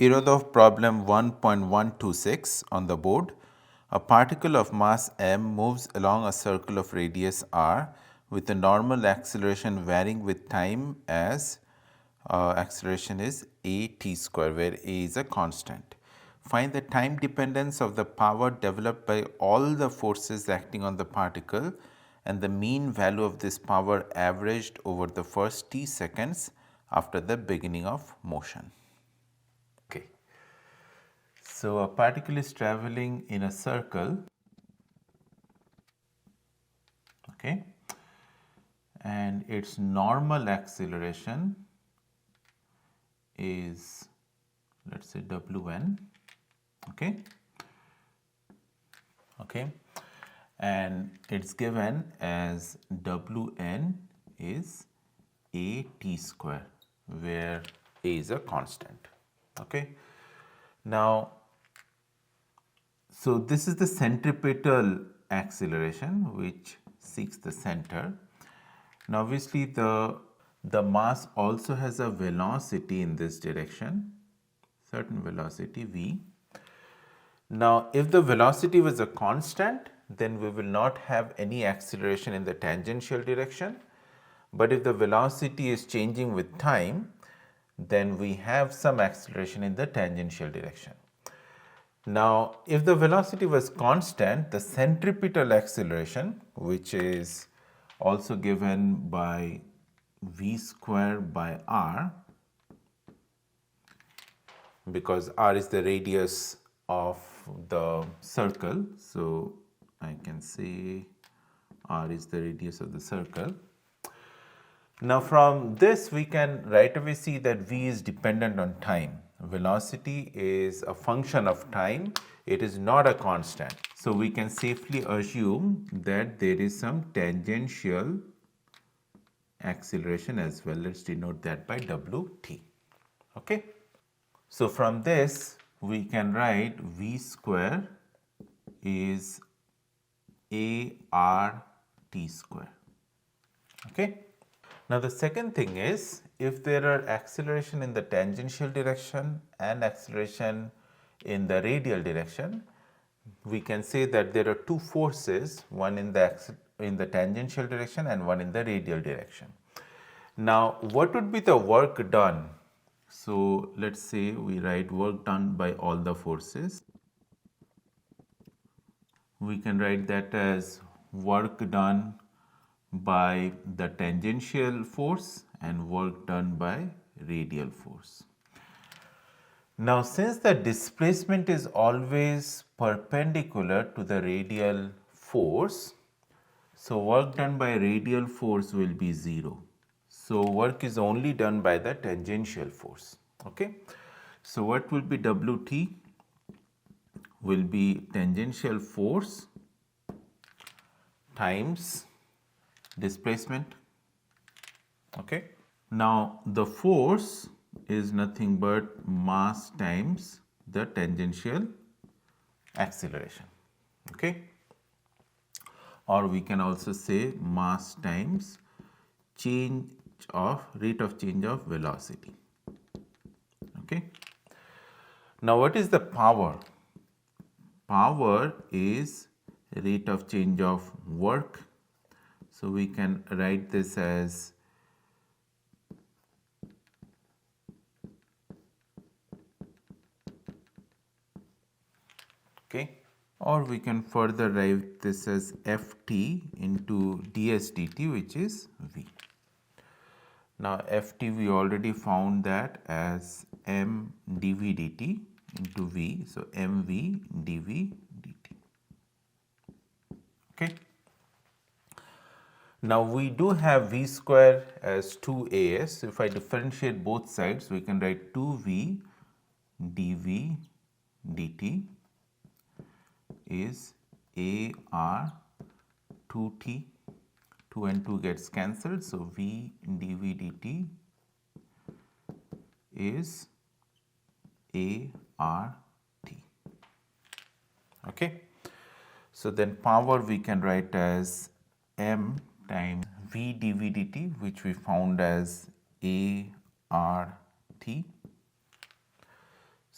Irodov problem 1.126 on the board. A particle of mass m moves along a circle of radius r with a normal acceleration varying with time as acceleration is a t square, where a is a constant. Find the time dependence of the power developed by all the forces acting on the particle and the mean value of this power averaged over the first t seconds after the beginning of motion. Okay. So, a particle is traveling in a circle, okay, and its normal acceleration is, let us say, Wn, okay, and it is given as Wn is a t square, where a is a constant, okay. Now, so this is the centripetal acceleration which seeks the center. Now, obviously the mass also has a velocity in this direction, certain velocity v. Now, if the velocity was a constant, then we will not have any acceleration in the tangential direction, but if the velocity is changing with time, then we have some acceleration in the tangential direction. Now, if the velocity was constant, the centripetal acceleration, which is also given by v square by r, because r is the radius of the circle. So, I can say r is the radius of the circle. Now, from this we can right away see that v is dependent on time. Velocity is a function of time, it is not a constant. So, we can safely assume that there is some tangential acceleration as well. Let us denote that by Wt. Okay. So, from this we can write v square is ART square. Okay. Now, the second thing is, if there are acceleration in the tangential direction and acceleration in the radial direction, we can say that there are two forces, one in the tangential direction and one in the radial direction. Now, what would be the work done? So, let us say we write work done by all the forces. We can write that as work done by the tangential force and work done by radial force. Now, since the displacement is always perpendicular to the radial force, so work done by radial force will be 0. So, work is only done by the tangential force. Okay. So, what will be Wt? Will be tangential force times displacement. Okay. Now, the force is nothing but mass times the tangential acceleration. Okay. Or we can also say mass times rate of change of velocity. Okay. Now, what is the power? Power is rate of change of work. So, we can write this as okay, or we can further write this as Ft into ds dt, which is v. Now, Ft we already found that as m dv dt into v. So, mv dv dt. Okay. Now, we do have v square as 2as. So, if I differentiate both sides, we can write 2v dv dt is ar 2t, 2 and 2 gets cancelled. So, v dv dt is art. Okay. So, then power we can write as m times v dv dt, which we found as art.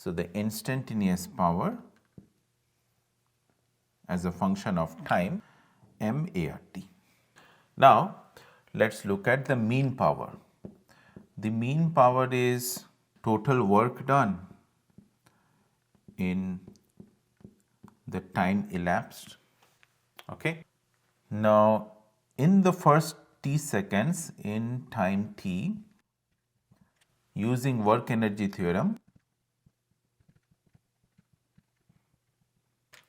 So the instantaneous power as a function of time, MART. Now, let us look at the mean power. The mean power is total work done in the time elapsed. Okay. Now, in the first t seconds in time t, using work energy theorem,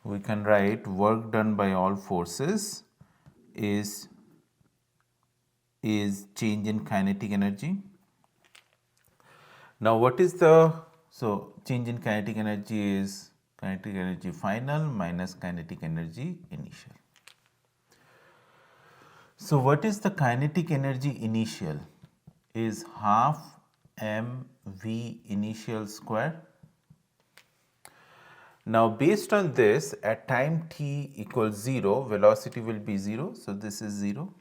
we can write work done by all forces is change in kinetic energy. Now, what is the, so change in kinetic energy is kinetic energy final minus kinetic energy initial. So, what is the kinetic energy initial? Is half mv initial square. Now, based on this, at time t equals 0, velocity will be 0. So, this is 0.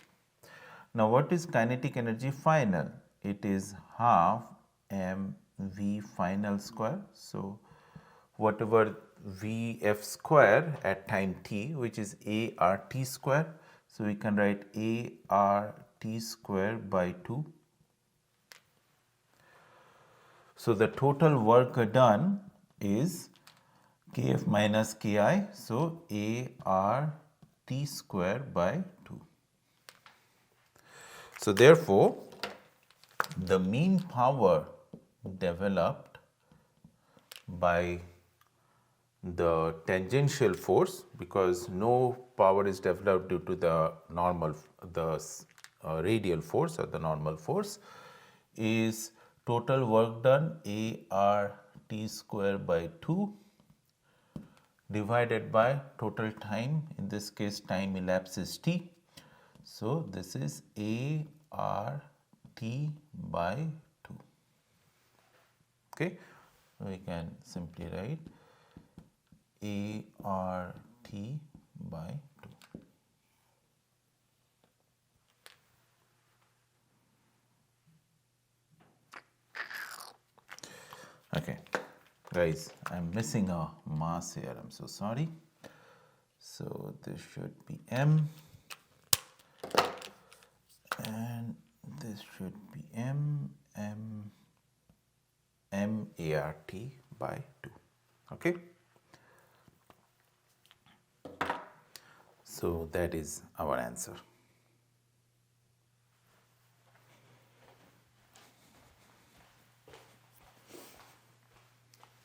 Now, what is kinetic energy final? It is half mv final square. So, whatever vf square at time t, which is art square. So, we can write art square by 2. So, the total work done is kf minus ki. So, art square by 2. So, therefore, the mean power developed by the tangential force, because no power is developed due to the normal, radial force or the normal force, is total work done art square by 2 divided by total time, in this case time elapsed is t. So, this is art by 2. Okay. We can simply write art by 2. Okay, guys, I am missing a mass here, I am so sorry. So, this should be m and this should be MART by 2. Okay. So, that is our answer.